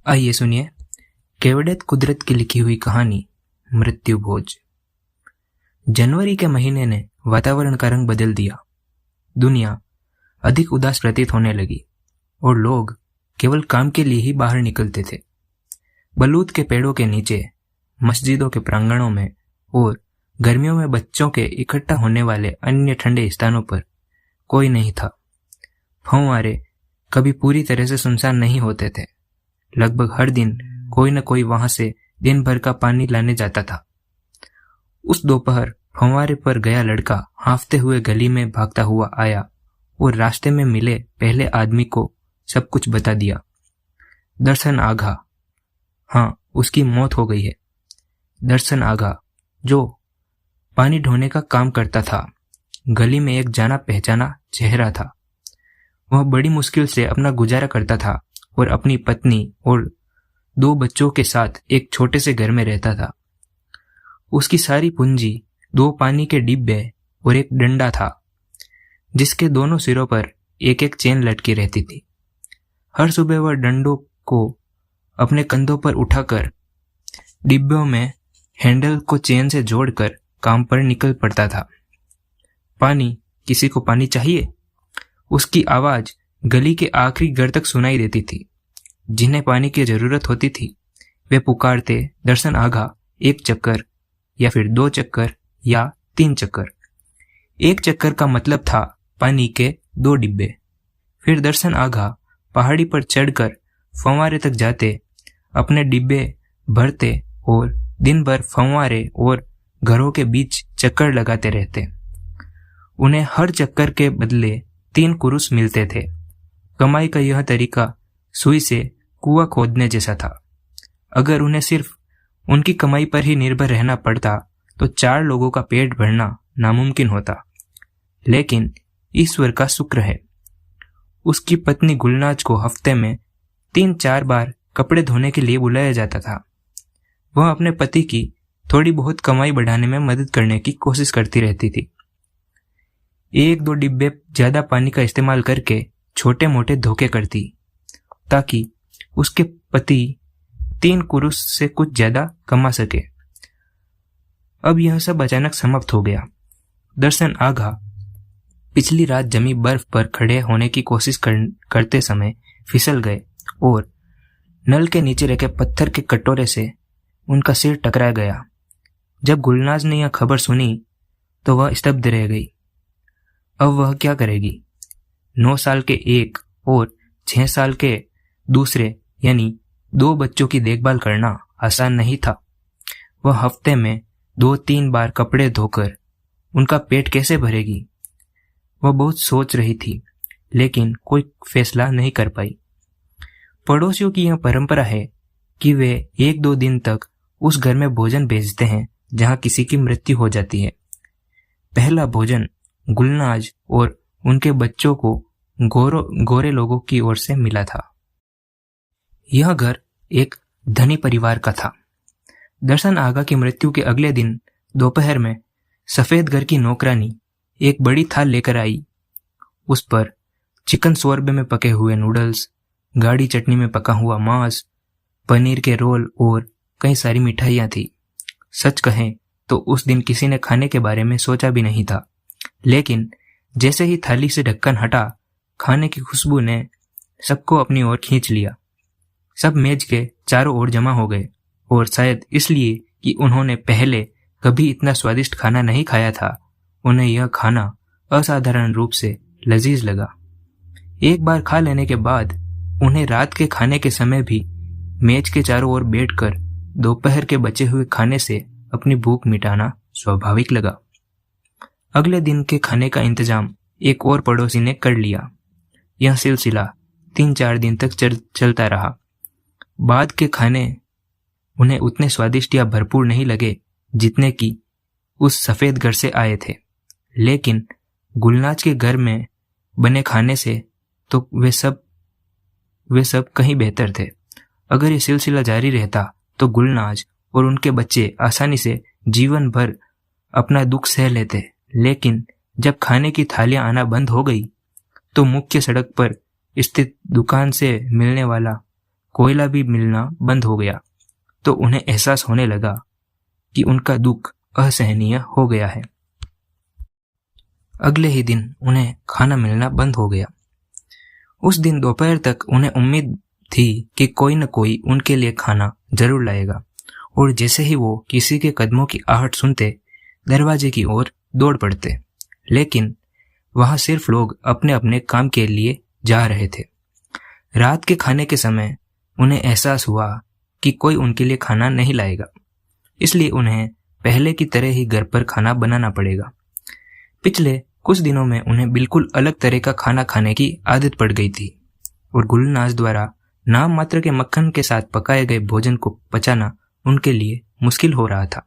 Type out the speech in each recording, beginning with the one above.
आइए सुनिए केवड़ेत कुदरत की लिखी हुई कहानी मृत्यु भोज। जनवरी के महीने ने वातावरण का रंग बदल दिया। दुनिया अधिक उदास प्रतीत होने लगी और लोग केवल काम के लिए ही बाहर निकलते थे। बलूत के पेड़ों के नीचे, मस्जिदों के प्रांगणों में और गर्मियों में बच्चों के इकट्ठा होने वाले अन्य ठंडे स्थानों पर कोई नहीं था। फव्वारे कभी पूरी तरह से सुनसान नहीं होते थे। लगभग हर दिन कोई न कोई वहां से दिन भर का पानी लाने जाता था। उस दोपहर फव्वारे पर गया लड़का हांफते हुए गली में भागता हुआ आया और रास्ते में मिले पहले आदमी को सब कुछ बता दिया। दर्शन आघा, हाँ, उसकी मौत हो गई है। दर्शन आघा जो पानी ढोने का काम करता था, गली में एक जाना पहचाना चेहरा था। वह बड़ी मुश्किल से अपना गुजारा करता था और अपनी पत्नी और 2 बच्चों के साथ एक छोटे से घर में रहता था। उसकी सारी पूंजी 2 पानी के डिब्बे और एक डंडा था, जिसके दोनों सिरों पर एक एक चेन लटकी रहती थी। हर सुबह वह डंडों को अपने कंधों पर उठाकर डिब्बों में हैंडल को चेन से जोड़कर काम पर निकल पड़ता था। पानी, किसी को पानी चाहिए? उसकी आवाज गली के आखिरी घर तक सुनाई देती थी। जिन्हें पानी की जरूरत होती थी वे पुकारते दर्शन आघा 1 चक्कर या फिर 2 चक्कर या 3 चक्कर। 1 चक्कर का मतलब था पानी के 2 डिब्बे। फिर दर्शन आघा पहाड़ी पर चढ़कर फव्वारे तक जाते, अपने डिब्बे भरते और दिन भर फव्वारे और घरों के बीच चक्कर लगाते रहते। उन्हें हर चक्कर के बदले 3 कुरुस मिलते थे। कमाई का यह तरीका सुई से कुआं खोदने जैसा था। अगर उन्हें सिर्फ उनकी कमाई पर ही निर्भर रहना पड़ता तो 4 लोगों का पेट भरना नामुमकिन होता। लेकिन ईश्वर का शुक्र है, उसकी पत्नी गुलनाज को हफ्ते में 3-4 बार कपड़े धोने के लिए बुलाया जाता था। वह अपने पति की थोड़ी बहुत कमाई बढ़ाने में मदद करने की कोशिश करती रहती थी। 1-2 डिब्बे ज्यादा पानी का इस्तेमाल करके छोटे मोटे धोखे करती, ताकि उसके पति 3 कुरुस से कुछ ज्यादा कमा सके। अब यह सब अचानक समाप्त हो गया। दर्शन आघा पिछली रात जमी बर्फ पर खड़े होने की कोशिश करते समय फिसल गए और नल के नीचे रखे पत्थर के कटोरे से उनका सिर टकरा गया। जब गुलनाज ने यह खबर सुनी तो वह स्तब्ध रह गई। अब वह क्या करेगी? 9 साल के एक और 6 साल के दूसरे यानी 2 बच्चों की देखभाल करना आसान नहीं था। वह हफ्ते में 2-3 बार कपड़े धोकर उनका पेट कैसे भरेगी? वह बहुत सोच रही थी, लेकिन कोई फैसला नहीं कर पाई। पड़ोसियों की यह परंपरा है कि वे 1-2 दिन तक उस घर में भोजन भेजते हैं जहां किसी की मृत्यु हो जाती है। पहला भोजन गुलनाज और उनके बच्चों को गोरे लोगों की ओर से मिला था। यह घर एक धनी परिवार का था। दर्शन आगा की मृत्यु के अगले दिन दोपहर में सफेद घर की नौकरानी एक बड़ी थाल लेकर आई। उस पर चिकन शोरबे में पके हुए नूडल्स, गाढ़ी चटनी में पका हुआ मांस, पनीर के रोल और कई सारी मिठाइयाँ थी। सच कहें तो उस दिन किसी ने खाने के बारे में सोचा भी नहीं था, लेकिन जैसे ही थाली से ढक्कन हटा, खाने की खुशबू ने सबको अपनी ओर खींच लिया। सब मेज के चारों ओर जमा हो गए और शायद इसलिए कि उन्होंने पहले कभी इतना स्वादिष्ट खाना नहीं खाया था, उन्हें यह खाना असाधारण रूप से लजीज लगा। एक बार खा लेने के बाद उन्हें रात के खाने के समय भी मेज के चारों ओर बैठकर दोपहर के बचे हुए खाने से अपनी भूख मिटाना स्वाभाविक लगा। अगले दिन के खाने का इंतजाम एक और पड़ोसी ने कर लिया। यह सिलसिला 3-4 दिन तक चलता रहा। बाद के खाने उन्हें उतने स्वादिष्ट या भरपूर नहीं लगे जितने कि उस सफेद घर से आए थे, लेकिन गुलनाज के घर में बने खाने से तो वे सब कहीं बेहतर थे। अगर ये सिलसिला जारी रहता तो गुलनाज और उनके बच्चे आसानी से जीवन भर अपना दुख सह लेते, लेकिन जब खाने की थालियां आना बंद हो गई तो मुख्य सड़क पर स्थित दुकान से मिलने वाला कोयला भी मिलना बंद हो गया तो उन्हें एहसास होने लगा कि उनका दुख असहनीय हो गया है। अगले ही दिन उन्हें खाना मिलना बंद हो गया। उस दिन दोपहर तक उन्हें उम्मीद थी कि कोई न कोई उनके लिए खाना जरूर लाएगा, और जैसे ही वो किसी के कदमों की आहट सुनते दरवाजे की ओर दौड़ पड़ते, लेकिन वहां सिर्फ लोग अपने अपने काम के लिए जा रहे थे। रात के खाने के समय उन्हें एहसास हुआ कि कोई उनके लिए खाना नहीं लाएगा, इसलिए उन्हें पहले की तरह ही घर पर खाना बनाना पड़ेगा। पिछले कुछ दिनों में उन्हें बिल्कुल अलग तरह का खाना खाने की आदत पड़ गई थी, और गुलनाज द्वारा नाम मात्र के मक्खन के साथ पकाए गए भोजन को पचाना उनके लिए मुश्किल हो रहा था।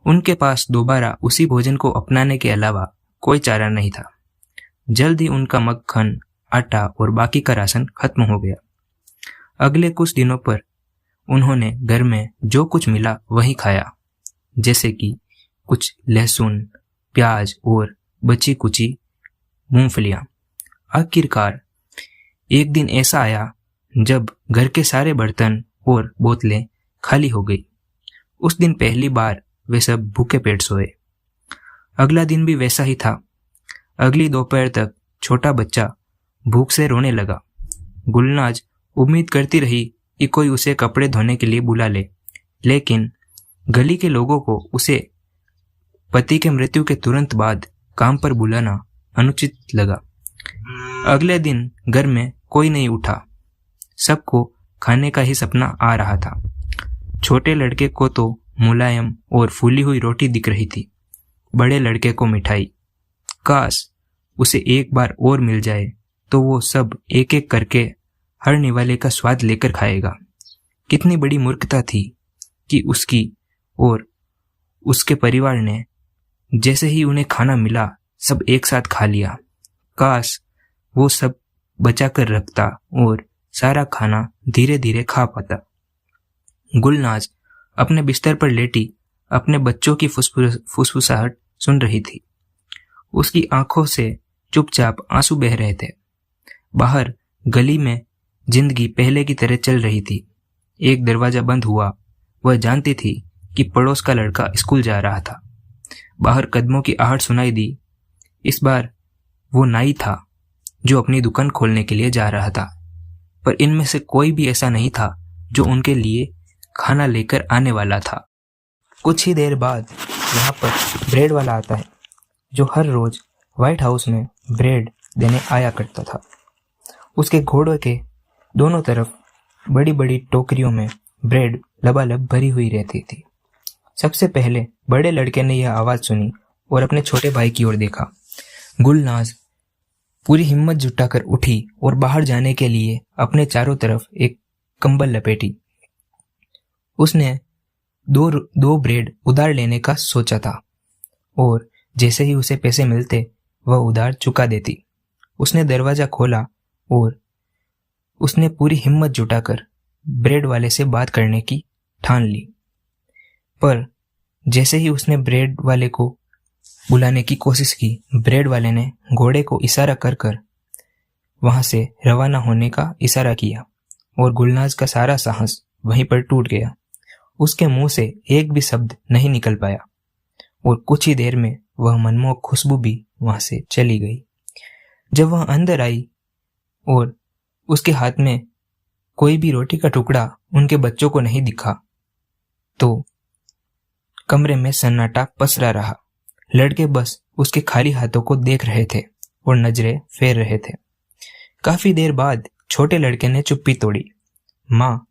उनके पास दोबारा उसी भोजन को अपनाने के अलावा कोई चारा नहीं था। जल्द ही उनका मक्खन, आटा और बाकी का राशन खत्म हो गया। अगले कुछ दिनों पर उन्होंने घर में जो कुछ मिला वही खाया, जैसे कि कुछ लहसुन, प्याज और बची कुची मूंगफलियां। आखिरकार एक दिन ऐसा आया जब घर के सारे बर्तन और बोतलें खाली हो गई। उस दिन पहली बार वे सब भूखे पेट सोए। अगला दिन भी वैसा ही था। अगली दोपहर तक छोटा बच्चा भूख से रोने लगा। गुलनाज उम्मीद करती रही कि कोई उसे कपड़े धोने के लिए बुला ले, लेकिन गली के लोगों को उसे पति के मृत्यु के तुरंत बाद काम पर बुलाना अनुचित लगा। अगले दिन घर में कोई नहीं उठा। सबको खाने का ही सपना आ रहा था। छोटे लड़के को तो मुलायम और फूली हुई रोटी दिख रही थी, बड़े लड़के को मिठाई। काश उसे एक बार और मिल जाए तो वो सब एक एक करके हर निवाले का स्वाद लेकर खाएगा। कितनी बड़ी मूर्खता थी कि उसकी और उसके परिवार ने जैसे ही उन्हें खाना मिला सब एक साथ खा लिया। काश वो सब बचा कर रखता और सारा खाना धीरे धीरे खा पाता। गुलनाज अपने बिस्तर पर लेटी अपने बच्चों की फुसफुसाहट सुन रही थी। उसकी आंखों से चुपचाप आंसू बह रहे थे। बाहर गली में जिंदगी पहले की तरह चल रही थी। एक दरवाजा बंद हुआ। वह जानती थी कि पड़ोस का लड़का स्कूल जा रहा था। बाहर कदमों की आहट सुनाई दी। इस बार वो नाई था जो अपनी दुकान खोलने के लिए जा रहा था, पर इनमें से कोई भी ऐसा नहीं था जो उनके लिए खाना लेकर आने वाला था। कुछ ही देर बाद यहाँ पर ब्रेड वाला आता है, जो हर रोज व्हाइट हाउस में ब्रेड देने आया करता था। उसके घोड़े के दोनों तरफ बड़ी बड़ी टोकरियों में ब्रेड लबालब भरी हुई रहती थी। सबसे पहले बड़े लड़के ने यह आवाज सुनी और अपने छोटे भाई की ओर देखा। गुलनाज पूरी हिम्मत जुटाकर उठी और बाहर जाने के लिए अपने चारों तरफ एक कंबल लपेटी। उसने दो ब्रेड उधार लेने का सोचा था, और जैसे ही उसे पैसे मिलते वह उधार चुका देती। उसने दरवाजा खोला और उसने पूरी हिम्मत जुटाकर ब्रेड वाले से बात करने की ठान ली। पर जैसे ही उसने ब्रेड वाले को बुलाने की कोशिश की, ब्रेड वाले ने घोड़े को इशारा कर कर वहां से रवाना होने का इशारा किया, और गुलनाज का सारा साहस वहीं पर टूट गया। उसके मुंह से एक भी शब्द नहीं निकल पाया, और कुछ ही देर में वह मनमोहक खुशबू भी वहां से चली गई। जब वह अंदर आई और उसके हाथ में कोई भी रोटी का टुकड़ा उनके बच्चों को नहीं दिखा, तो कमरे में सन्नाटा पसरा रहा। लड़के बस उसके खाली हाथों को देख रहे थे और नजरें फेर रहे थे। काफी देर बाद छोटे लड़के ने चुप्पी तोड़ी। माँ,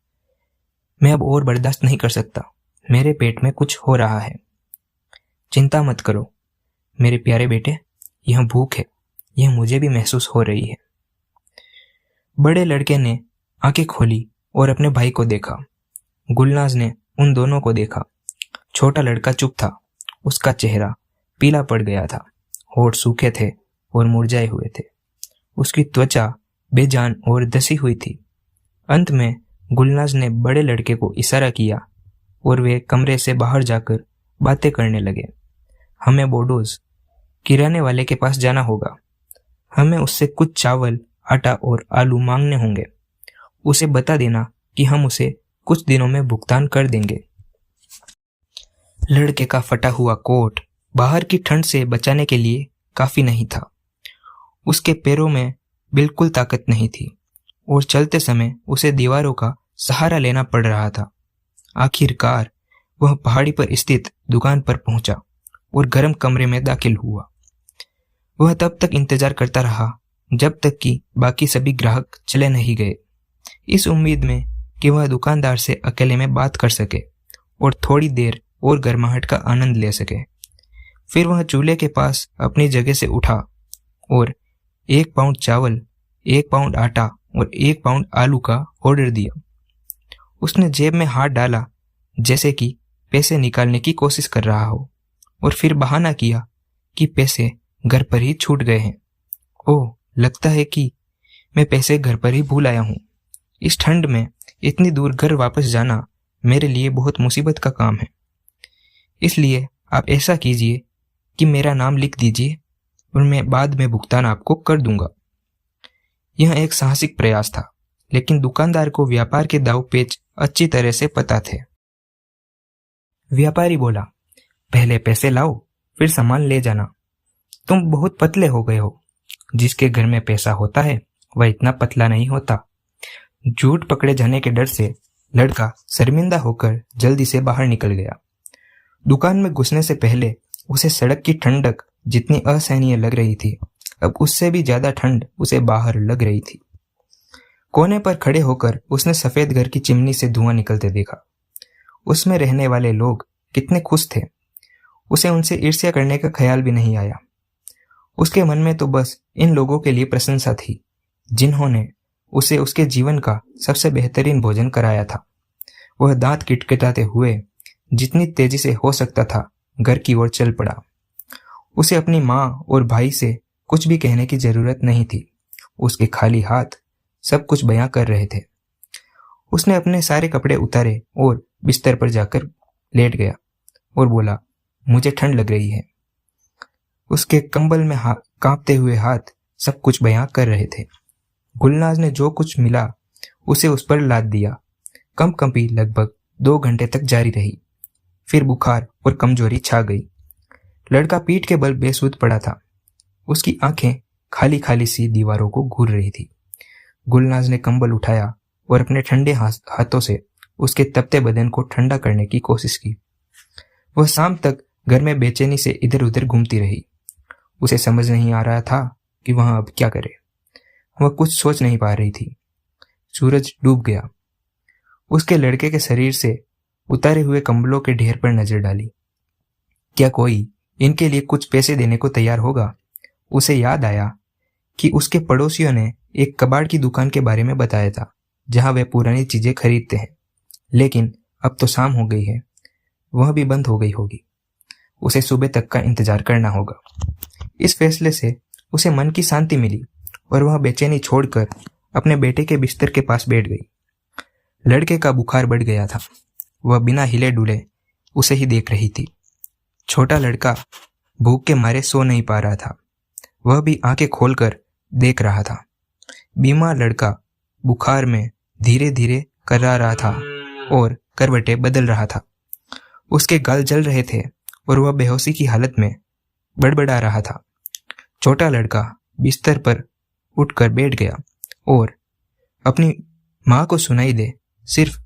मैं अब और बर्दाश्त नहीं कर सकता। मेरे पेट में कुछ हो रहा है। चिंता मत करो मेरे प्यारे बेटे, यह भूख है, यह मुझे भी महसूस हो रही है। बड़े लड़के ने आंखें खोली और अपने भाई को देखा। गुलनाज ने उन दोनों को देखा। छोटा लड़का चुप था। उसका चेहरा पीला पड़ गया था, होठ सूखे थे और मुरझाए हुए थे। उसकी त्वचा बेजान और धसी हुई थी। अंत में गुलनाज ने बड़े लड़के को इशारा किया और वे कमरे से बाहर जाकर बातें करने लगे। हमें बोडोज किराने वाले के पास जाना होगा। हमें उससे कुछ चावल, आटा और आलू मांगने होंगे। उसे बता देना कि हम उसे कुछ दिनों में भुगतान कर देंगे। लड़के का फटा हुआ कोट बाहर की ठंड से बचाने के लिए काफी नहीं था। उसके पैरों में बिल्कुल ताकत नहीं थी और चलते समय उसे दीवारों का सहारा लेना पड़ रहा था। आखिरकार वह पहाड़ी पर स्थित दुकान पर पहुंचा और गर्म कमरे में दाखिल हुआ। वह तब तक इंतजार करता रहा जब तक कि बाकी सभी ग्राहक चले नहीं गए, इस उम्मीद में कि वह दुकानदार से अकेले में बात कर सके और थोड़ी देर और गर्माहट का आनंद ले सके। फिर वह चूल्हे के पास अपनी जगह से उठा और 1 पाउंड चावल, 1 पाउंड आटा और 1 पाउंड आलू का ऑर्डर दिया। उसने जेब में हाथ डाला जैसे कि पैसे निकालने की कोशिश कर रहा हो और फिर बहाना किया कि पैसे घर पर ही छूट गए हैं। ओह, लगता है कि मैं पैसे घर पर ही भूल आया हूँ। इस ठंड में इतनी दूर घर वापस जाना मेरे लिए बहुत मुसीबत का काम है। इसलिए आप ऐसा कीजिए कि मेरा नाम लिख दीजिए और मैं बाद में भुगतान आपको कर दूंगा। यह एक साहसिक प्रयास था, लेकिन दुकानदार को व्यापार के दाव पेच अच्छी तरह से पता थे। व्यापारी बोला, पहले पैसे लाओ फिर सामान ले जाना। तुम बहुत पतले हो गए हो। जिसके घर में पैसा होता है वह इतना पतला नहीं होता। झूठ पकड़े जाने के डर से लड़का शर्मिंदा होकर जल्दी से बाहर निकल गया। दुकान में घुसने से पहले उसे सड़क की ठंडक जितनी असहनीय लग रही थी, अब उससे भी ज्यादा ठंड उसे बाहर लग रही थी। कोने पर खड़े होकर उसने सफेद घर की चिमनी से धुआं निकलते देखा। उसमें रहने वाले लोग कितने खुश थे। उसे उनसे ईर्ष्या करने का ख्याल भी नहीं आया। उसके मन में तो बस इन लोगों के लिए प्रशंसा थी जिन्होंने उसे उसके जीवन का सबसे बेहतरीन भोजन कराया था। वह दांत किटकिटाते हुए जितनी तेजी से हो सकता था घर की ओर चल पड़ा। उसे अपनी माँ और भाई से कुछ भी कहने की जरूरत नहीं थी। उसके खाली हाथ सब कुछ बयां कर रहे थे। उसने अपने सारे कपड़े उतारे और बिस्तर पर जाकर लेट गया और बोला, मुझे ठंड लग रही है। उसके कंबल में कांपते हुए हाथ सब कुछ बयां कर रहे थे। गुलनाज ने जो कुछ मिला उसे उस पर लाद दिया। कंपकंपी लगभग 2 घंटे तक जारी रही। फिर बुखार और कमजोरी छा गई। लड़का पीठ के बल बेसुध पड़ा था। उसकी आंखें खाली खाली सी दीवारों को घूर रही थी। गुलनाज ने कंबल उठाया और अपने ठंडे हाथों से उसके तपते बदन को ठंडा करने की कोशिश की। वह शाम तक घर में बेचैनी से इधर उधर घूमती रही। उसे समझ नहीं आ रहा था कि वह अब क्या करे। वह कुछ सोच नहीं पा रही थी। सूरज डूब गया। उसके लड़के के शरीर से उतारे हुए कंबलों के ढेर पर नजर डाली। क्या कोई इनके लिए कुछ पैसे देने को तैयार होगा? उसे याद आया कि उसके पड़ोसियों ने एक कबाड़ की दुकान के बारे में बताया था जहां वे पुरानी चीजें खरीदते हैं, लेकिन अब तो शाम हो गई है, वह भी बंद हो गई होगी। उसे सुबह तक का इंतजार करना होगा। इस फैसले से उसे मन की शांति मिली और वह बेचैनी छोड़कर अपने बेटे के बिस्तर के पास बैठ गई। लड़के का बुखार बढ़ गया था। वह बिना हिले डुले उसे ही देख रही थी। छोटा लड़का भूख के मारे सो नहीं पा रहा था। वह भी आंखें खोलकर देख रहा था। बीमार लड़का बुखार में धीरे धीरे कर्रा रहा था और करवटें बदल रहा था। उसके गाल जल रहे थे और वह बेहोशी की हालत में बड़बड़ा रहा था। छोटा लड़का बिस्तर पर उठकर बैठ गया और अपनी माँ को सुनाई दे सिर्फ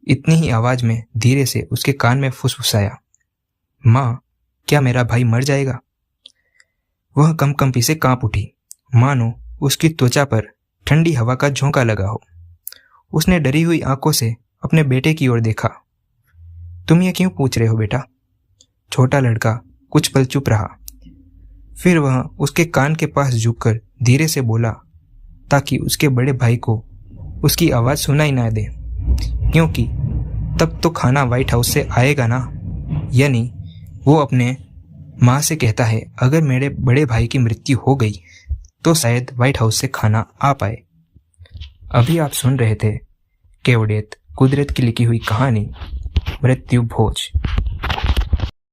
इतनी ही आवाज में धीरे से उसके कान में फुसफुसाया, माँ, क्या मेरा भाई मर जाएगा? वह कंपकंपी से कांप उठी, मानो उसकी त्वचा पर ठंडी हवा का झोंका लगा हो। उसने डरी हुई आंखों से अपने बेटे की ओर देखा। तुम ये क्यों पूछ रहे हो बेटा? छोटा लड़का कुछ पल चुप रहा। फिर वह उसके कान के पास झुककर धीरे से बोला ताकि उसके बड़े भाई को उसकी आवाज सुनाई ना दे, क्योंकि तब तो खाना व्हाइट हाउस से आएगा ना। यानी वो अपने माँ से कहता है, अगर मेरे बड़े भाई की मृत्यु हो गई तो शायद व्हाइट हाउस से खाना आ पाए। अभी आप सुन रहे थे केवड़ियत कुदरत की लिखी हुई कहानी मृत्यु भोज।